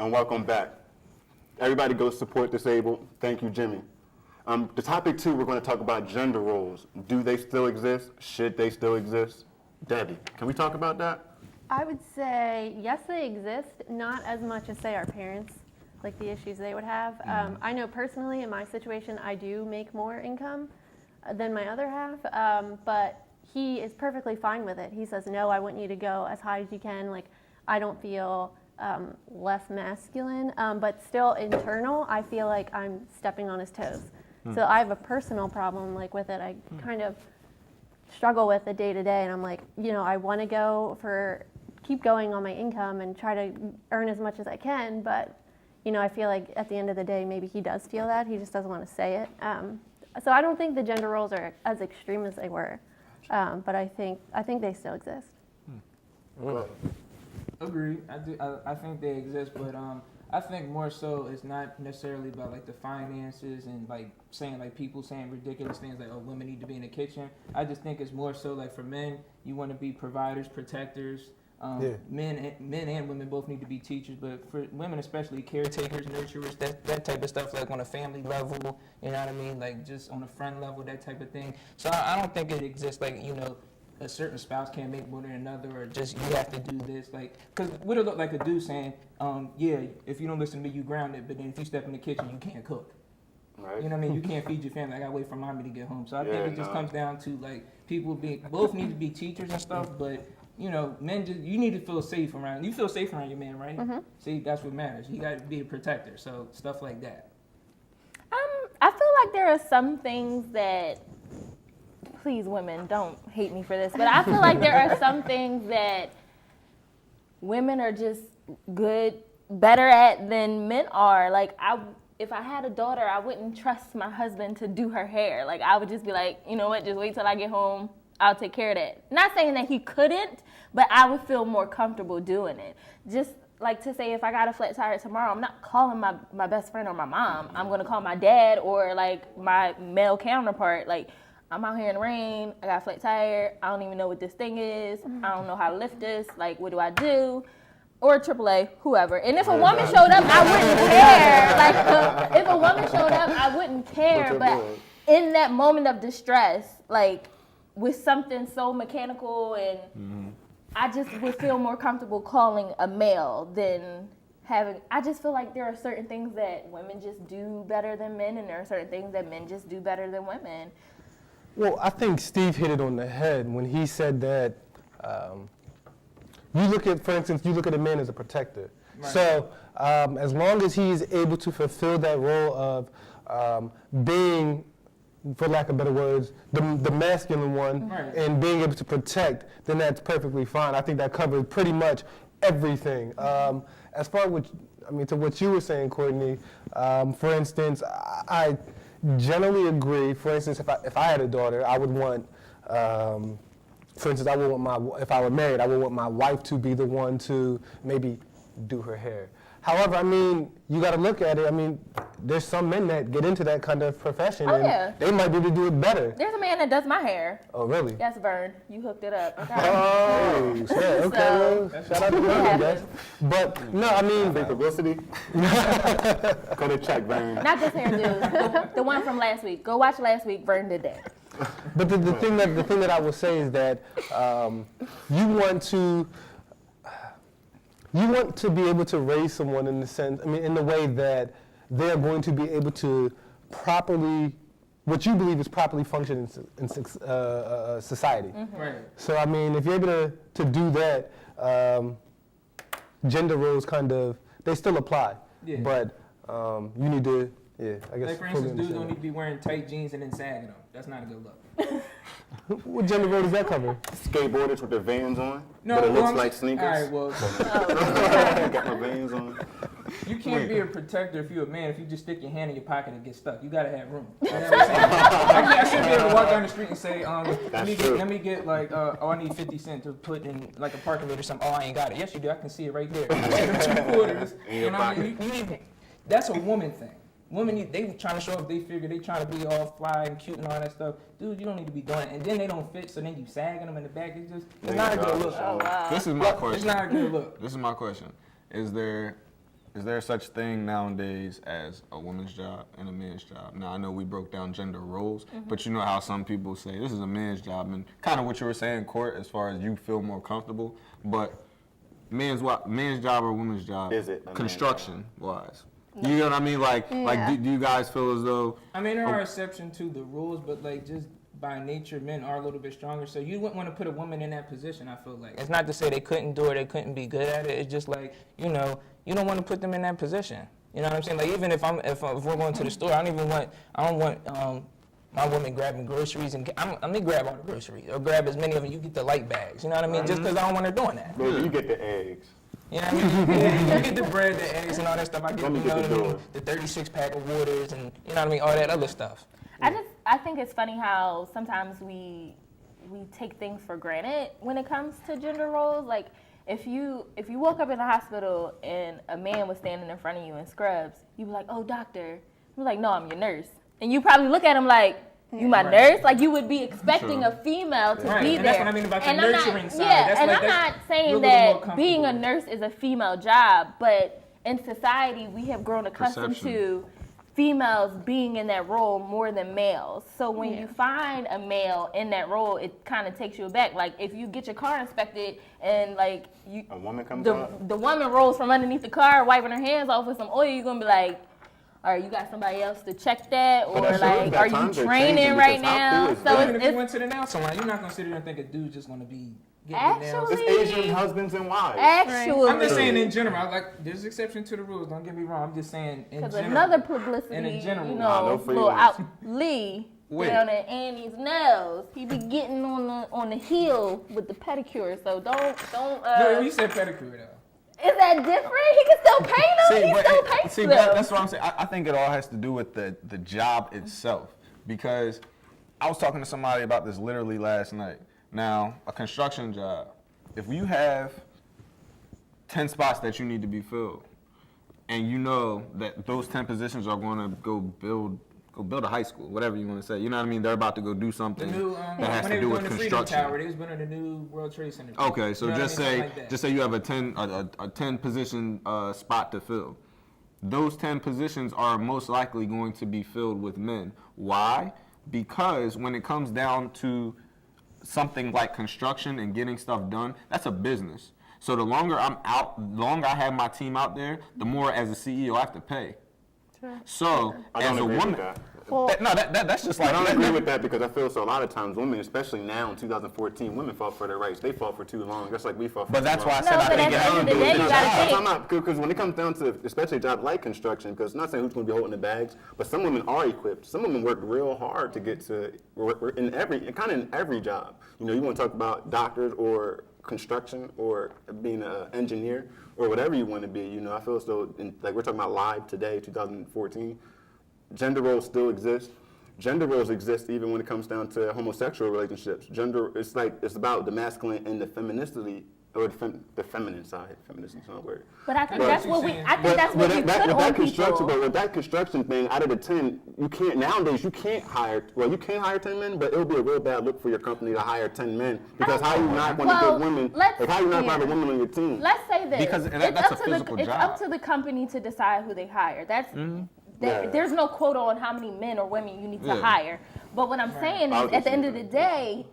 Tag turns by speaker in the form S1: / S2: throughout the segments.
S1: and welcome back. Everybody go support disabled. Thank you, Jimmy. The topic 2, we're going to talk about gender roles. Do they still exist? Should they still exist? Debbie, can we talk about that?
S2: I would say, yes, they exist, not as much as, say, our parents, like the issues they would have. I know personally in my situation, I do make more income than my other half, but he is perfectly fine with it. He says, no, I want you to go as high as you can. Like, I don't feel less masculine, but still internal, I feel like I'm stepping on his toes. So I have a personal problem like with it. I kind of struggle with it day to day, and I'm like, I want to keep going on my income and try to earn as much as I can, but I feel like at the end of the day, maybe he does feel that. He just doesn't want to say it. So I don't think the gender roles are as extreme as they were, but I think they still exist.
S3: Agree. I think they exist, but I think more so it's not necessarily about like the finances and like people saying ridiculous things like, oh, women need to be in the kitchen. I just think it's more so like for men, you want to be providers, protectors. Men and women both need to be teachers, but for women especially, caretakers, nurturers, that type of stuff, like on a family level, you know what I mean, like just on a friend level, that type of thing. So I don't think it exists like, a certain spouse can't make more than another, or just you have to do this, like, because what it look like a dude saying, yeah, if you don't listen to me, you grounded, but then if you step in the kitchen, you can't cook. Right. You know what I mean? You can't feed your family. I gotta wait for mommy to get home. So I think it just comes down to like people both need to be teachers and stuff, but men you need to feel safe around. You feel safe around your man, right? Mm-hmm. See, that's what matters. You got to be a protector. So stuff like that.
S4: I feel like there are some things that. Please, women, don't hate me for this, but I feel like there are some things that women are just better at than men are. Like, if I had a daughter, I wouldn't trust my husband to do her hair. Like, I would just be like, you know what, just wait till I get home. I'll take care of that. Not saying that he couldn't, but I would feel more comfortable doing it. Just like to say if I got a flat tire tomorrow, I'm not calling my best friend or my mom. I'm going to call my dad or, like, my male counterpart. Like, I'm out here in the rain, I got a flat tire, I don't even know what this thing is, I don't know how to lift this, like, what do I do? Or AAA, whoever. And if a woman showed up, I wouldn't care. Like, if a woman showed up, I wouldn't care. But in that moment of distress, like, with something so mechanical, and I just would feel more comfortable calling a male than I just feel like there are certain things that women just do better than men, and there are certain things that men just do better than women.
S5: Well, I think Steve hit it on the head when he said that for instance, you look at a man as a protector. Right. So as long as he's able to fulfill that role of being, for lack of better words, the masculine one, right, and being able to protect, then that's perfectly fine. I think that covers pretty much everything. As far as to what you were saying, Courtney, for instance, I generally agree. For instance, if I had a daughter, I would want, if I were married, I would want my wife to be the one to maybe do her hair. However, you got to look at it. There's some men that get into that kind of profession, and they might be able to do it better.
S4: There's a man that does my hair.
S5: Oh, really?
S4: That's Vern. You hooked it up. Okay.
S5: Oh, shit. Okay.
S4: So,
S5: well, shout out to Vern, I guess. But no,
S1: publicity. Go to check, Vern.
S4: Not this hair, dude. The one from last week. Go watch last week. Vern did that.
S5: But the thing that I will say is that you want to be able to raise someone in the way that they're going to be able to properly, what you believe is properly function in society. Mm-hmm. Right. So if you're able to do that, gender roles they still apply. Yeah. But you need to, I guess.
S3: Like for instance, dudes don't need to be wearing tight jeans and then sagging them. That's not a good look.
S5: What gender role does that cover?
S1: Skateboarders with their Vans on,
S3: no,
S1: but it looks like sneakers.
S3: All right,
S1: got my Vans on.
S3: You can't be a protector if you're a man if you just stick your hand in your pocket and get stuck. You gotta have room. You know what I'm saying? I shouldn't be able to walk down the street and say, let me get like, I need 50 cents to put in like a parking lot or something. Oh, I ain't got it. Yes, you do. I can see it right there. 2 quarters. You know, that's a woman thing. Women, they trying to show up, they trying to be all fly and cute and all that stuff. Dude, you don't need to be doing it. And then they don't fit, so then you sagging them in the back. It's not a good look.
S6: Oh, wow. This is my question.
S3: It's not a good look.
S6: This is my question. Is there is there such thing nowadays as a woman's job and a man's job? Now, I know we broke down gender roles, but you know how some people say this is a man's job, and kind of what you were saying, Court, as far as you feel more comfortable, but man's job or woman's job?
S1: Is it a man's
S6: construction-wise? You know what I mean? Like do you guys feel as though?
S3: I mean, there are exceptions to the rules, but like just by nature, men are a little bit stronger. So you wouldn't want to put a woman in that position. I feel like it's not to say they couldn't do it, they couldn't be good at it. It's just like you don't want to put them in that position. You know what I'm saying? Like even if we're going to the store, I don't want my woman grabbing groceries and I'm gonna grab all the groceries or grab as many of them. You get the light bags. You know what I mean? Just because I don't want her doing that.
S1: Baby, you get the eggs.
S3: You know what I mean? You get the bread, the eggs, and all that stuff. I get, the 36 pack of waters and you know what I mean, all that other stuff.
S4: I think it's funny how sometimes we take things for granted when it comes to gender roles. Like if you woke up in the hospital and a man was standing in front of you in scrubs, you'd be like, "Oh, doctor." You're like, "No, I'm your nurse." And you probably look at him like, "You my nurse?" Like you would be expecting a female to be there.
S3: That's what I mean about the nurturing side.
S4: Yeah,
S3: that's
S4: and
S3: like,
S4: I'm not saying that being a nurse is a female job, but in society we have grown accustomed to females being in that role more than males. So when you find a male in that role, it kind of takes you aback. Like if you get your car inspected and like
S1: A woman comes
S4: the
S1: out?
S4: woman rolls from underneath the car, wiping her hands off with some oil, you're gonna be like, all right, you got somebody else to check that, or like, are you training right now? So
S3: even if you went to the nail salon, you're not gonna sit there and think a dude's just gonna be getting nails.
S1: It's Asian husbands and wives.
S4: Actually,
S3: I'm just saying in general. Like, there's exception to the rules. Don't get me wrong. I'm just saying in general.
S4: because another publicity,
S3: in general.
S4: you
S1: Nah, no
S4: know,
S1: free
S4: little
S1: lunch.
S4: out Lee
S6: Wait.
S4: down at Annie's nails. He be getting on the heel with the pedicure. So don't.
S3: No, you said pedicure though.
S4: Is that different? He can still paint them. He still paints them.
S6: That's what I'm saying. I think it all has to do with the job itself. Because I was talking to somebody about this literally last night. Now, a construction job, if you have 10 spots that you need to be filled, and you know that those 10 positions are going to go build a high school, whatever you want to say. You know what I mean? They're about to go do something that has to do with construction.
S3: When they was doing the Freedom Tower, they was building the new World Trade Center.
S6: Okay, so
S3: You know
S6: just
S3: what I mean?
S6: say
S3: Something like that.
S6: just say you have a 10 position spot to fill. Those 10 positions are most likely going to be filled with men. Why? Because when it comes down to something like construction and getting stuff done, that's a business. So the longer I'm out, the longer I have my team out there, the more as a CEO I have to pay. So
S1: I
S6: as
S1: don't
S6: a
S1: agree with
S6: woman,
S1: that.
S6: that's just like
S1: I don't agree with that because I feel so a lot of times women, especially now in 2014, women fought for their rights. They fought for too long, just like we fought for
S6: But
S1: too
S6: that's
S1: long.
S6: why I said I
S4: but
S6: think
S4: at the end of the day, you gotta think.
S1: Because when it comes down to, especially a job like construction, because I'm not saying who's going to be holding the bags, but some women are equipped. Some women work real hard to get to in every job. You know, you want to talk about doctors or construction or being an engineer or whatever you want to be. You know, I feel so. Like we're talking about live today, 2014. Gender roles still exist. Gender roles exist even when it comes down to homosexual relationships. It's about the masculine and the femininity, or the feminine side. Femininity is not a word.
S4: But I think that's what we put on people.
S1: But with that construction thing, out of the 10, nowadays you can't hire 10 men, but it'll be a real bad look for your company to hire 10 men because how you not going to get women, how you not find a woman on your team?
S4: Let's say this.
S6: Because that's a physical job.
S4: It's up to the company to decide who they hire. There's no quota on how many men or women you need to hire. But what I'm saying is, at the end of the day,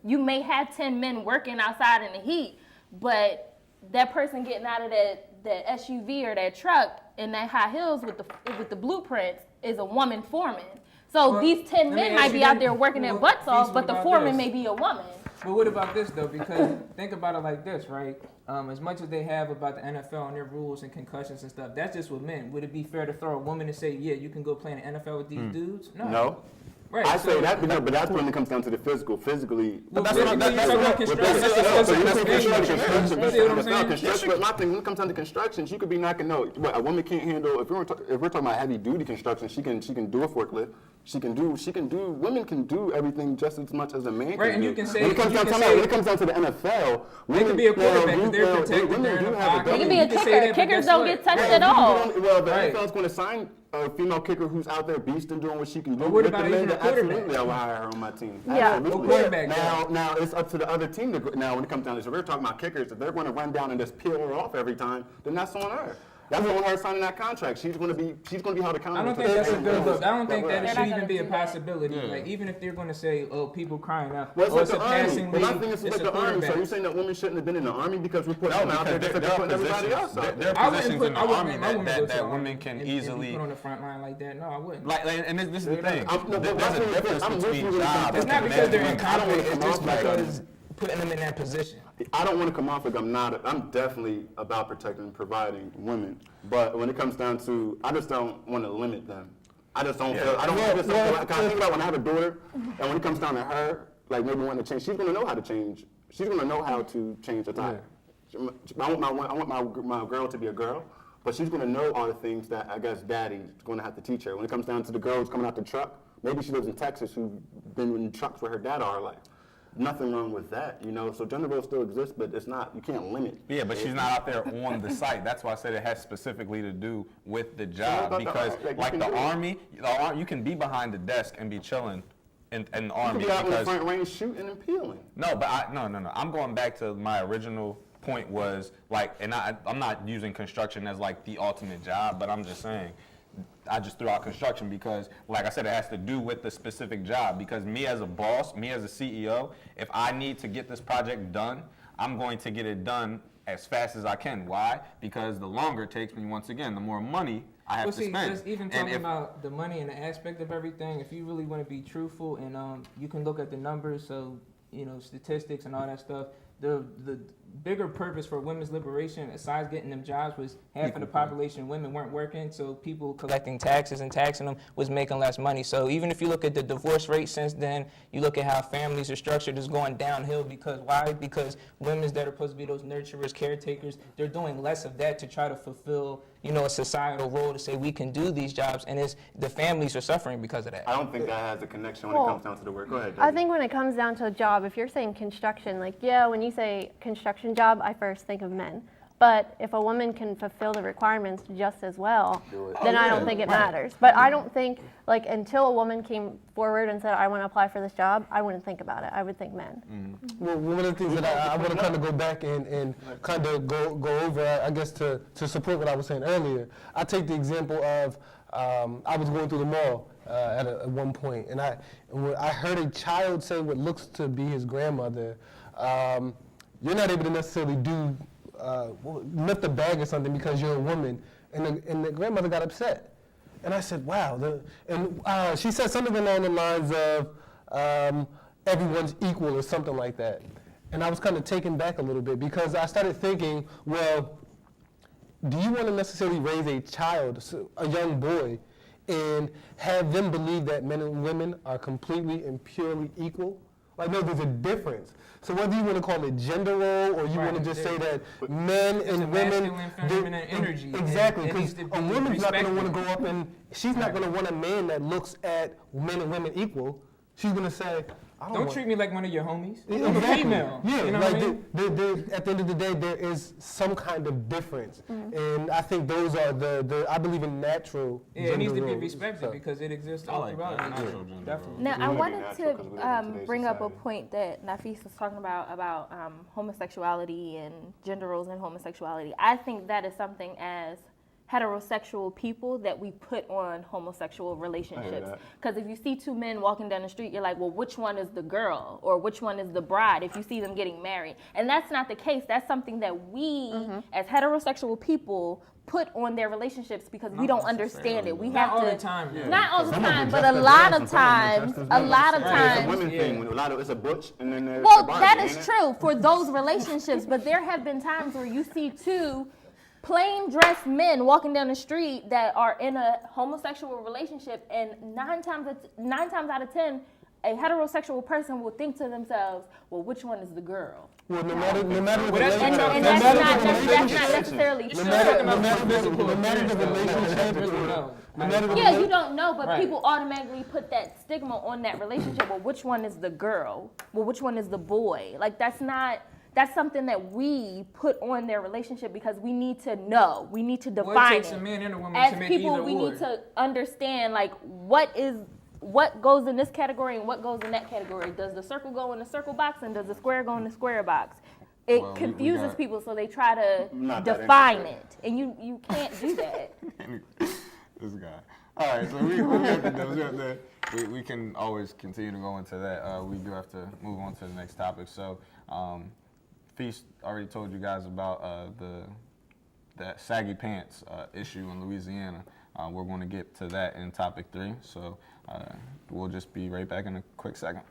S4: you may have 10 men working outside in the heat, but that person getting out of that SUV or that truck in that high heels with the blueprints is a woman foreman. So these 10 men might be out there working their butts off, but the foreman may be a woman.
S3: But what about this though? Because think about it like this, right? As much as they have about the NFL and their rules and concussions and stuff, that's just with men. Would it be fair to throw a woman and say, yeah, you can go play in the NFL with these dudes?
S1: No.
S3: Right.
S1: I say that, but that's when it comes down to the physical. Physically,
S3: But that's what
S1: construction. But my thing, when it comes down to construction, she could be knocking out. What a woman can't handle. If we're talking about heavy duty construction, she can do a forklift. Women can do everything just as much as a man can do.
S3: Right, and you can say
S1: when it comes down to the NFL,
S3: they could be a quarterback because they're protected.
S1: Women do have
S4: They
S1: a
S4: can be a kicker. Kickers don't get touched at all.
S1: Well, the NFL is going to sign a female kicker who's out there beasting, doing what she can do.
S3: But what about even a quarterback?
S1: Absolutely, I will hire her on my team.
S4: Yeah.
S1: Absolutely.
S3: Quarterback,
S1: Now it's up to the other team now when it comes down to this. If we're talking about kickers, if they're going to run down and just peel her off every time, then that's on her. That's on her signing that contract. She's gonna be held accountable.
S3: I don't
S1: to
S3: think
S1: the
S3: that's a
S1: same
S3: good
S1: rules
S3: look. I don't think
S1: we're
S3: that
S1: at.
S3: should
S4: not
S3: even be a
S4: gonna do that.
S3: possibility.
S6: Yeah.
S3: Like even if they're going to say, "Oh, people crying out,"
S1: Well,
S3: oh,
S1: it's
S3: it's
S1: like
S3: a
S1: the army.
S3: passing
S1: Well, my
S3: league,
S1: thing is
S3: it's
S1: like
S3: a
S1: the army. So
S3: quarterback.
S1: you're saying that women shouldn't have been in the army because we're putting
S6: No,
S1: them out there
S6: because
S1: just like they're putting everybody else out
S6: there
S1: there.
S6: are
S3: I wouldn't
S6: positions
S3: put.
S6: in the
S3: I
S6: army
S3: wouldn't. I wouldn't go to
S6: that
S3: the
S6: women
S3: army
S6: can
S3: and
S6: easily.
S3: be put on the front line like that. No, I wouldn't.
S6: And this is the thing.
S1: No, but
S6: There's
S1: that's
S6: a
S1: what
S6: difference
S1: I'm with
S6: between
S1: you when it comes
S6: jobs.
S1: to
S3: It's not
S6: and
S3: because they're in
S6: men.
S1: I don't wanna
S3: conflict. It's
S1: come
S3: just
S1: off like
S3: because putting them in that position.
S1: I don't want to come off like I'm definitely about protecting and providing women. But when it comes down to, I just don't want to limit them. I just don't feel, I just don't feel like, I think about when I have a daughter, and when it comes down to her, like maybe wanting to change, she's going to know how to change. She's going to know how to change a tire. I want my girl to be a girl, but she's going to know all the things that I guess daddy's going to have to teach her. When it comes down to the girls coming out the truck, maybe she lives in Texas who's been in trucks with her dad all her life. Nothing wrong with that, you know. So gender roles still exist, but it's not. You can't limit.
S6: Yeah, but she's not out there on the site. That's why I said it has specifically to do with the
S1: what
S6: job.
S1: about the
S6: Because
S1: army? Like, you
S6: like
S1: can
S6: the
S1: do it.
S6: army, you can be behind the desk and be chilling in the
S1: You
S6: army.
S1: can be out in the
S6: Because
S1: front range shooting and peeling.
S6: no, but no. I'm going back to my original point was like, and I'm not using construction as like the ultimate job, but I'm just saying. I just threw out construction because, like I said, it has to do with the specific job. Because me as a boss, me as a CEO, if I need to get this project done, I'm going to get it done as fast as I can. Why? Because the longer it takes me, once again, the more money I have
S3: Well,
S6: to
S3: see,
S6: spend.
S3: just even
S6: And
S3: talking
S6: if-
S3: about the money and the aspect of everything, if you really want to be truthful and you can look at the numbers, so statistics and all that stuff. The bigger purpose for women's liberation, besides getting them jobs, was half of the population women weren't working, so people collecting taxes and taxing them was making less money. So even if you look at the divorce rate since then, you look at how families are structured, is going downhill. Because why? Because women that are supposed to be those nurturers, caretakers, they're doing less of that to try to fulfill a societal role to say we can do these jobs, and the families are suffering because of that.
S1: I don't think that has a connection when
S2: Well,
S1: it comes down to the work. Go ahead,
S2: I
S1: Debbie.
S2: think when it comes down to a job, if you're saying construction, when you say construction job, I first think of men. But if a woman can fulfill the requirements just as well, then I don't think it matters. But I don't think, until a woman came forward and said, I want to apply for this job, I wouldn't think about it. I would think men.
S5: Well, one of the things that I want to kind of go back and kind of go over, I guess, to support what I was saying earlier. I take the example of I was going through the mall at one point, and when I heard a child say what looks to be his grandmother, you're not able to necessarily do lift a bag or something because you're a woman, and the grandmother got upset. And I said, wow. She said something along the lines of everyone's equal or something like that. And I was kind of taken back a little bit because I started thinking, well, do you want to necessarily raise a child, a young boy, and have them believe that men and women are completely and purely equal? No, there's a difference. So whether you want to call it gender role or you want to just say that men and women,
S3: masculine, feminine energy.
S5: exactly,
S3: It needs
S5: because
S3: to
S5: a
S3: be
S5: woman's not going to want to
S3: respected.
S5: go up and she's not going to want a man that looks at men and women equal. She's going to say,
S3: Don't treat me like one of your homies.
S5: Yeah,
S3: I'm a
S5: exactly.
S3: female.
S5: Yeah,
S3: You know what I mean?
S5: at the end of the day, there is some kind of difference, and I think those are I believe in natural.
S3: Yeah, it needs to
S5: gender
S3: be
S5: roles,
S3: respected
S5: so.
S3: because it exists
S6: I
S3: all
S6: like
S3: throughout.
S6: that.
S3: nature.
S6: Natural gender
S3: Definitely.
S4: Now, I
S1: really
S4: wanted
S1: natural 'cause we live in
S4: to
S1: today's
S4: bring up a
S1: society.
S4: point that Nafis was talking about homosexuality and gender roles and homosexuality. I think that is something as heterosexual people that we put on homosexual relationships.
S1: that.
S4: Because if you see two men walking down the street, you're like, well, which one is the girl or which one is the bride if you see them getting married? And that's not the case. That's something that we, as heterosexual people, put on their relationships because we don't understand it. We
S3: Not
S4: have
S3: all
S4: to,
S3: the time. Yeah.
S4: not all the
S1: Some of
S4: time,
S1: them
S4: but
S1: just
S4: a
S1: as
S4: lot
S1: bad,
S4: of
S1: some of them
S4: times,
S1: just as
S4: a
S1: bad.
S4: lot of
S1: It's a
S4: times.
S1: women
S3: Yeah.
S1: thing. It's a butch, and then there's
S4: Well,
S1: a Barbie,
S4: that
S1: ain't
S4: is
S1: it?
S4: true for those relationships, but there have been times where you see two plain dressed men walking down the street that are in a homosexual relationship, and nine times out of 10, a heterosexual person will think to themselves, well, which one is the girl?
S5: Well, no matter the
S3: Well, that's-
S5: relationship,
S3: and
S4: And
S5: no
S4: that's
S5: matter
S4: not,
S5: the
S4: that's
S5: relationship,
S4: not necessarily
S3: You're
S4: true.
S3: still talking
S5: no
S3: about
S5: matter the-
S3: physical
S5: no matter the
S3: appearance, though.
S5: relationship,
S3: Really
S5: or-
S3: know.
S5: no matter the
S4: Yeah, you don't know, but
S3: Right.
S4: people automatically put that stigma on that relationship. Well, which one is the girl? Well, which one is the boy? That's something that we put on their relationship because we need to know. We need to
S3: Well,
S4: define
S3: it takes
S4: it.
S3: a man and a woman
S4: As
S3: to make
S4: people,
S3: either
S4: we
S3: or.
S4: need to understand what goes in this category and what goes in that category. Does the circle go in the circle box and does the square go in the square box? it
S6: Well, we
S4: confuses
S6: got-
S4: people, so they try to
S1: Not that
S4: define
S1: interested.
S4: it, and you can't do that.
S6: This guy. All right, so we have we can always continue to go into that. We do have to move on to the next topic. So, Feast already told you guys about that saggy pants issue in Louisiana. We're going to get to that in topic 3. So we'll just be right back in a quick second.